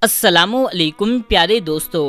السلام علیکم پیارے دوستو،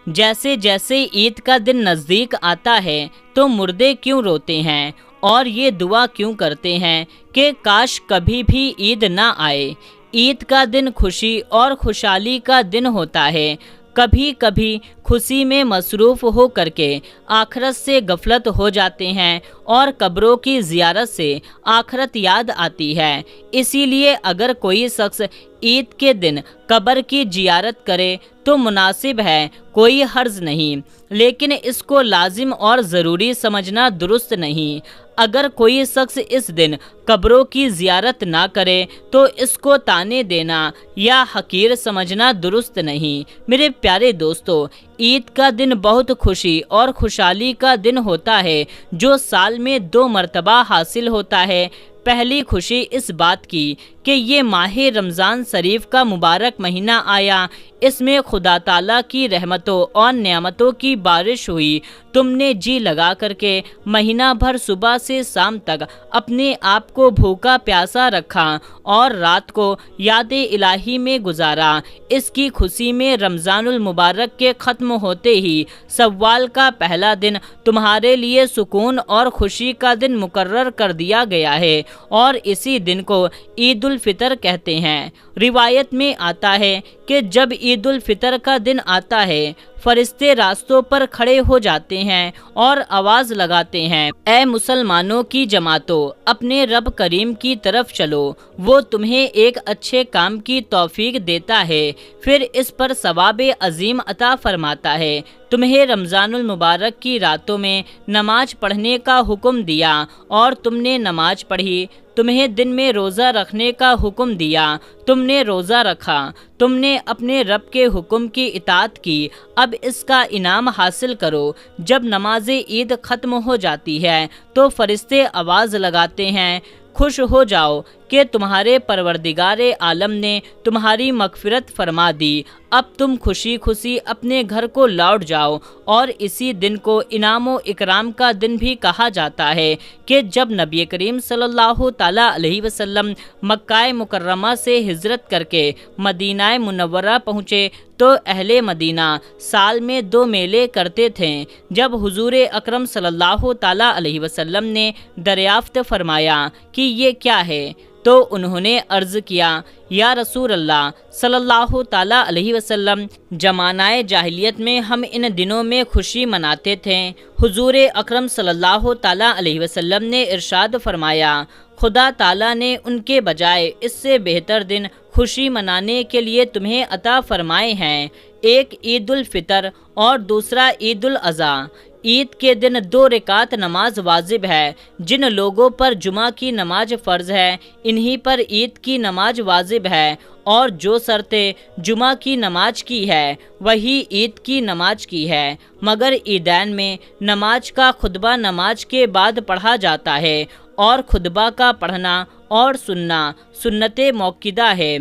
جیسے جیسے عید کا دن نزدیک آتا ہے تو مردے کیوں روتے ہیں اور یہ دعا کیوں کرتے ہیں کہ کاش کبھی بھی عید نہ آئے۔ عید کا دن خوشی اور خوشحالی کا دن ہوتا ہے۔ کبھی کبھی خوشی میں مصروف ہو کر کے آخرت سے غفلت ہو جاتے ہیں اور قبروں کی زیارت سے آخرت یاد آتی ہے۔ اسی لیے اگر کوئی شخص عید کے دن قبر کی زیارت کرے تو مناسب ہے، کوئی حرج نہیں، لیکن اس کو لازم اور ضروری سمجھنا درست نہیں۔ اگر کوئی شخص اس دن قبروں کی زیارت نہ کرے تو اس کو طعنے دینا یا حقیر سمجھنا درست نہیں۔ میرے پیارے دوستو، عید کا دن بہت خوشی اور خوشحالی کا دن ہوتا ہے جو سال میں 2 مرتبہ حاصل ہوتا ہے۔ پہلی خوشی اس بات کی کہ یہ ماہ رمضان شریف کا مبارک مہینہ آیا، اس میں خدا تعالیٰ کی رحمتوں اور نعمتوں کی بارش ہوئی۔ تم نے جی لگا کر کے مہینہ بھر صبح سے شام تک اپنے آپ کو بھوکا پیاسا رکھا اور رات کو یاد الہی میں گزارا۔ اس کی خوشی میں رمضان المبارک کے ختم ہوتے ہی شوال کا پہلا دن تمہارے لیے سکون اور خوشی کا دن مقرر کر دیا گیا ہے اور اسی دن کو عید الفطر کہتے ہیں۔ روایت میں آتا ہے کہ جب عید الفطر کا دن آتا ہے، فرشتے راستوں پر کھڑے ہو جاتے ہیں اور آواز لگاتے ہیں، اے مسلمانوں کی جماعتوں، اپنے رب کریم کی طرف چلو، وہ تمہیں ایک اچھے کام کی توفیق دیتا ہے، پھر اس پر ثواب عظیم عطا فرماتا ہے۔ تمہیں رمضان المبارک کی راتوں میں نماز پڑھنے کا حکم دیا اور تم نے نماز پڑھی۔ تمہیں دن میں روزہ رکھنے کا حکم دیا، تم نے روزہ رکھا۔ تم نے اپنے رب کے حکم کی اطاعت کی، اب اس کا انعام حاصل کرو۔ جب نماز عید ختم ہو جاتی ہے تو فرشتے آواز لگاتے ہیں، خوش ہو جاؤ کہ تمہارے پروردگار عالم نے تمہاری مغفرت فرما دی، اب تم خوشی خوشی اپنے گھر کو لوٹ جاؤ۔ اور اسی دن کو انعام و اکرام کا دن بھی کہا جاتا ہے کہ جب نبی کریم صلی اللہ تعالیٰ علیہ وسلم مکہ مکرمہ سے ہجرت کر کے مدینہ منورہ پہنچے تو اہل مدینہ سال میں 2 میلے کرتے تھے۔ جب حضور اکرم صلی اللہ تعالیٰ علیہ وسلم نے دریافت فرمایا کہ یہ کیا ہے تو انہوں نے عرض کیا، یا رسول اللہ صلی اللہ تعالیٰ علیہ وسلم، زمانہ جاہلیت میں ہم ان دنوں میں خوشی مناتے تھے۔ حضور اکرم صلی اللہ تعالیٰ علیہ وسلم نے ارشاد فرمایا، خدا تعالیٰ نے ان کے بجائے اس سے بہتر دن خوشی منانے کے لیے تمہیں عطا فرمائے ہیں، ایک عید الفطر اور دوسرا عید الاضحیٰ۔ عید کے دن 2 رکعت نماز واجب ہے۔ جن لوگوں پر جمعہ کی نماز فرض ہے انہی پر عید کی نماز واجب ہے، اور جو شرطیں جمعہ کی نماز کی ہے وہی عید کی نماز کی ہے، مگر عیدین میں نماز کا خطبہ نماز کے بعد پڑھا جاتا ہے، اور خطبہ کا پڑھنا اور سننا سنت موقدہ ہے،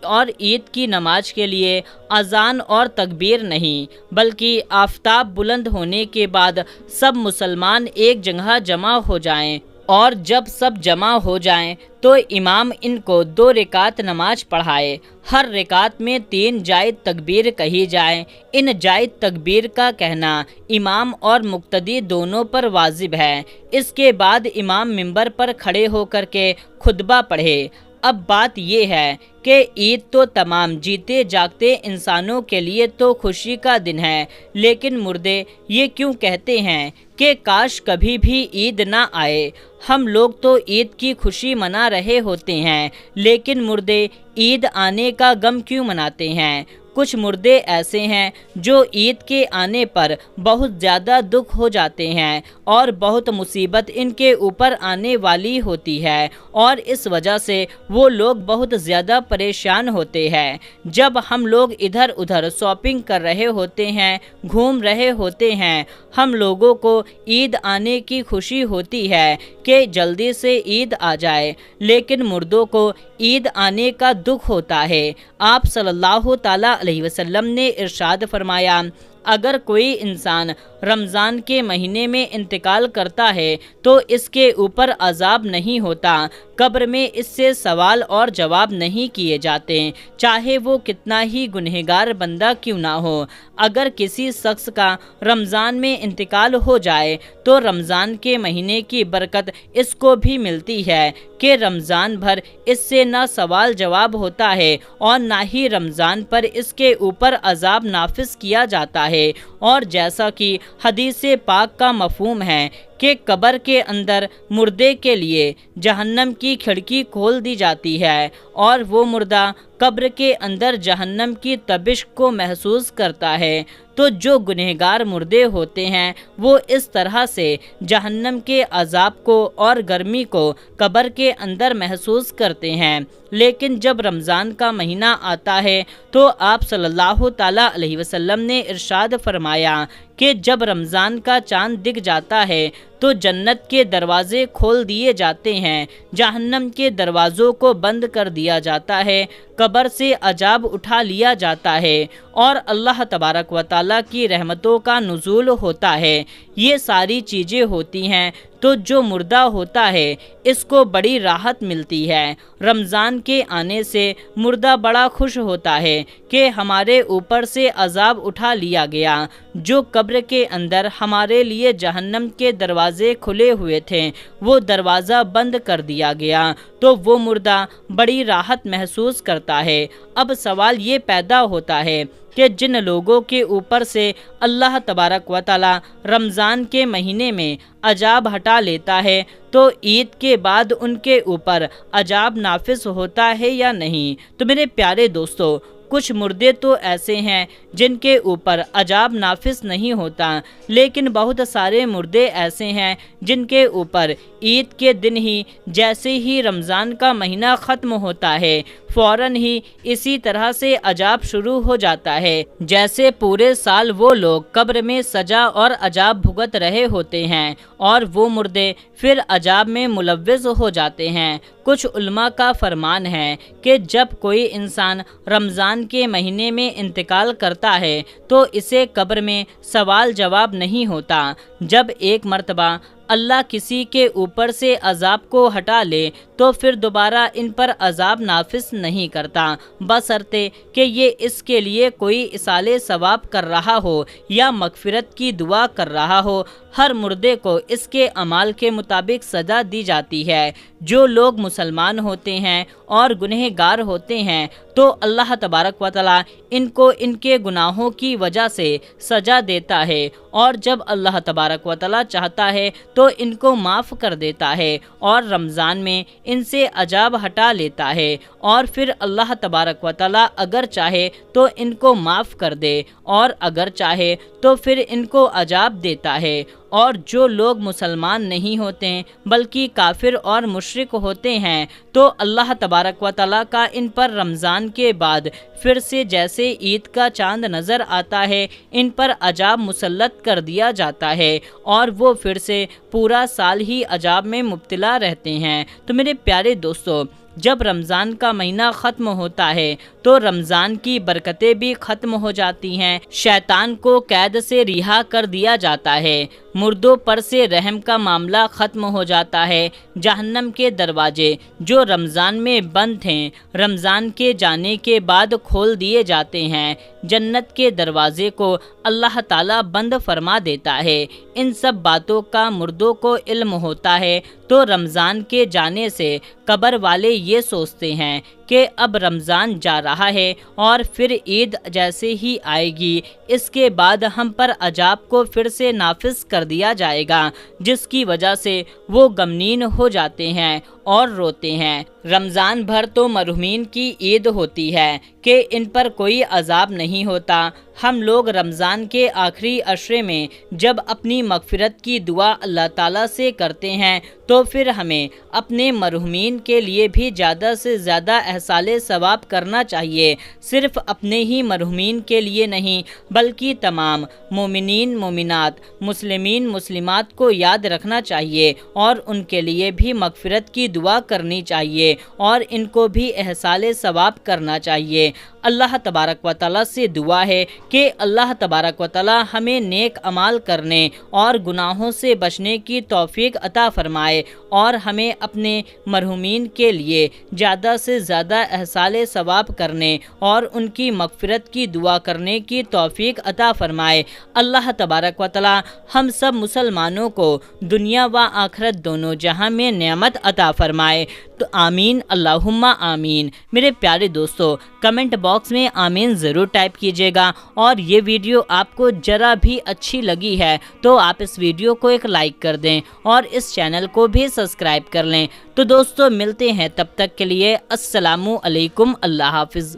اور عید کی نماز کے لیے اذان اور تکبیر نہیں، بلکہ آفتاب بلند ہونے کے بعد سب مسلمان ایک جگہ جمع ہو جائیں، اور جب سب جمع ہو جائیں تو امام ان کو 2 رکعت نماز پڑھائے۔ ہر رکعت میں 3 زائد تکبیر کہی جائے۔ ان زائد تکبیر کا کہنا امام اور مقتدی دونوں پر واجب ہے۔ اس کے بعد امام منبر پر کھڑے ہو کر کے خطبہ پڑھے۔ اب بات یہ ہے کہ عید تو تمام جیتے جاگتے انسانوں کے لیے تو خوشی کا دن ہے، لیکن مردے یہ کیوں کہتے ہیں کہ کاش کبھی بھی عید نہ آئے؟ ہم لوگ تو عید کی خوشی منا رہے ہوتے ہیں، لیکن مردے عید آنے کا غم کیوں مناتے ہیں؟ کچھ مردے ایسے ہیں جو عید کے آنے پر بہت زیادہ دکھ ہو جاتے ہیں اور بہت مصیبت ان کے اوپر آنے والی ہوتی ہے، اور اس وجہ سے وہ لوگ بہت زیادہ پریشان ہوتے ہیں۔ جب ہم لوگ ادھر ادھر شاپنگ کر رہے ہوتے ہیں، گھوم رہے ہوتے ہیں، ہم لوگوں کو عید آنے کی خوشی ہوتی ہے کہ جلدی سے عید آ جائے، لیکن مردوں کو عید آنے کا دکھ ہوتا ہے۔ آپ صلی اللہ تعالیٰ علیہ وسلم نے ارشاد فرمایا، اگر کوئی انسان رمضان کے مہینے میں انتقال کرتا ہے تو اس کے اوپر عذاب نہیں ہوتا، قبر میں اس سے سوال اور جواب نہیں کیے جاتے، چاہے وہ کتنا ہی گنہگار بندہ کیوں نہ ہو۔ اگر کسی شخص کا رمضان میں انتقال ہو جائے تو رمضان کے مہینے کی برکت اس کو بھی ملتی ہے کہ رمضان بھر اس سے نہ سوال جواب ہوتا ہے اور نہ ہی رمضان پر اس کے اوپر عذاب نافذ کیا جاتا ہے۔ اور جیسا کہ حدیث پاک کا مفہوم ہے کہ قبر کے اندر مردے کے لیے جہنم کی کھڑکی کھول دی جاتی ہے اور وہ مردہ قبر کے اندر جہنم کی تپش کو محسوس کرتا ہے، تو جو گنہگار مردے ہوتے ہیں وہ اس طرح سے جہنم کے عذاب کو اور گرمی کو قبر کے اندر محسوس کرتے ہیں۔ لیکن جب رمضان کا مہینہ آتا ہے تو آپ صلی اللہ تعالیٰ علیہ وسلم نے ارشاد فرمایا کہ جب رمضان کا چاند دکھ جاتا ہے تو جنت کے دروازے کھول دیے جاتے ہیں، جہنم کے دروازوں کو بند کر دیا جاتا ہے، قبر سے عذاب اٹھا لیا جاتا ہے اور اللہ تبارک و تعالیٰ کی رحمتوں کا نزول ہوتا ہے۔ یہ ساری چیزیں ہوتی ہیں تو جو مردہ ہوتا ہے اس کو بڑی راحت ملتی ہے۔ رمضان کے آنے سے مردہ بڑا خوش ہوتا ہے کہ ہمارے اوپر سے عذاب اٹھا لیا گیا، جو قبر کے اندر ہمارے لیے جہنم کے دروازے کھلے ہوئے تھے وہ دروازہ بند کر دیا گیا، تو وہ مردہ بڑی راحت محسوس کرتا ہے۔ اب سوال یہ پیدا ہوتا ہے کہ جن لوگوں کے اوپر سے اللہ تبارک و تعالی رمضان کے مہینے میں عذاب ہٹا لیتا ہے تو عید کے بعد ان کے اوپر عذاب نافذ ہوتا ہے یا نہیں؟ تو میرے پیارے دوستو، کچھ مردے تو ایسے ہیں جن کے اوپر عذاب نافذ نہیں ہوتا، لیکن بہت سارے مردے ایسے ہیں جن کے اوپر عید کے دن ہی جیسے ہی رمضان کا مہینہ ختم ہوتا ہے فوراً ہی اسی طرح سے عذاب شروع ہو جاتا ہے جیسے پورے سال وہ لوگ قبر میں سزا اور عذاب بھگت رہے ہوتے ہیں، اور وہ مردے پھر عذاب میں ملوث ہو جاتے ہیں۔ کچھ علماء کا فرمان ہے کہ جب کوئی انسان رمضان کے مہینے میں انتقال کرتا ہے تو اسے قبر میں سوال جواب نہیں ہوتا۔ جب ایک مرتبہ اللہ کسی کے اوپر سے عذاب کو ہٹا لے تو پھر دوبارہ ان پر عذاب نافذ نہیں کرتا، بشرطے کہ یہ اس کے لیے کوئی ایصال ثواب کر رہا ہو یا مغفرت کی دعا کر رہا ہو۔ ہر مردے کو اس کے اعمال کے مطابق سزا دی جاتی ہے۔ جو لوگ مسلمان ہوتے ہیں اور گنہگار ہوتے ہیں تو اللہ تبارک و تعالیٰ ان کو ان کے گناہوں کی وجہ سے سزا دیتا ہے، اور جب اللہ تبارک و تعالیٰ چاہتا ہے تو ان کو معاف کر دیتا ہے اور رمضان میں ان سے عذاب ہٹا لیتا ہے، اور پھر اللہ تبارک و تعالیٰ اگر چاہے تو ان کو معاف کر دے اور اگر چاہے تو پھر ان کو عذاب دیتا ہے۔ اور جو لوگ مسلمان نہیں ہوتے بلکہ کافر اور مشرک ہوتے ہیں تو اللہ تبارک و تعالیٰ کا ان پر رمضان کے بعد پھر سے جیسے عید کا چاند نظر آتا ہے ان پر عذاب مسلط کر دیا جاتا ہے اور وہ پھر سے پورا سال ہی عذاب میں مبتلا رہتے ہیں۔ تو میرے پیارے دوستو، جب رمضان کا مہینہ ختم ہوتا ہے تو رمضان کی برکتیں بھی ختم ہو جاتی ہیں، شیطان کو قید سے رہا کر دیا جاتا ہے، مردوں پر سے رحم کا معاملہ ختم ہو جاتا ہے، جہنم کے دروازے جو رمضان میں بند تھے رمضان کے جانے کے بعد کھول دیے جاتے ہیں، جنت کے دروازے کو اللہ تعالیٰ بند فرما دیتا ہے۔ ان سب باتوں کا مردوں کو علم ہوتا ہے تو رمضان کے جانے سے قبر والے یہ سوچتے ہیں کہ اب رمضان جا رہا ہے اور پھر عید جیسے ہی آئے گی، اس کے بعد ہم پر عذاب کو پھر سے نافذ کر دیا جائے گا، جس کی وجہ سے وہ غمگین ہو جاتے ہیں اور روتے ہیں۔ رمضان بھر تو مرحومین کی عید ہوتی ہے کہ ان پر کوئی عذاب نہیں ہوتا۔ ہم لوگ رمضان کے آخری عشرے میں جب اپنی مغفرت کی دعا اللہ تعالیٰ سے کرتے ہیں تو پھر ہمیں اپنے مرحومین کے لیے بھی زیادہ سے زیادہ احصال ثواب کرنا چاہیے، صرف اپنے ہی مرحومین کے لیے نہیں بلکہ تمام مومنین مومنات، مسلمین مسلمات کو یاد رکھنا چاہیے اور ان کے لیے بھی مغفرت کی دعا کرنی چاہیے اور ان کو بھی احصال ثواب کرنا چاہیے۔ اللہ تبارک و تعالی سے دعا ہے کہ اللہ تبارک و تعالی ہمیں نیک اعمال کرنے اور گناہوں سے بچنے کی توفیق عطا فرمائے اور ہمیں اپنے مرحومین کے لیے زیادہ سے زیادہ احصال ثواب کرنے اور ان کی مغفرت کی دعا کرنے کی توفیق عطا فرمائے۔ اللہ تبارک و تعالی ہم سب مسلمانوں کو دنیا و آخرت دونوں جہاں میں نعمت عطا فرمائے۔ تو آمین اللہم آمین۔ میرے پیارے دوستو، کمنٹ باکس میں آمین ضرور ٹائپ کیجیے گا، اور یہ ویڈیو آپ کو ذرا بھی اچھی لگی ہے تو آپ اس ویڈیو کو ایک لائک کر دیں اور اس چینل کو بھی سبسکرائب کر لیں۔ تو دوستو ملتے ہیں، تب تک کے لیے السلام علیکم، اللہ حافظ۔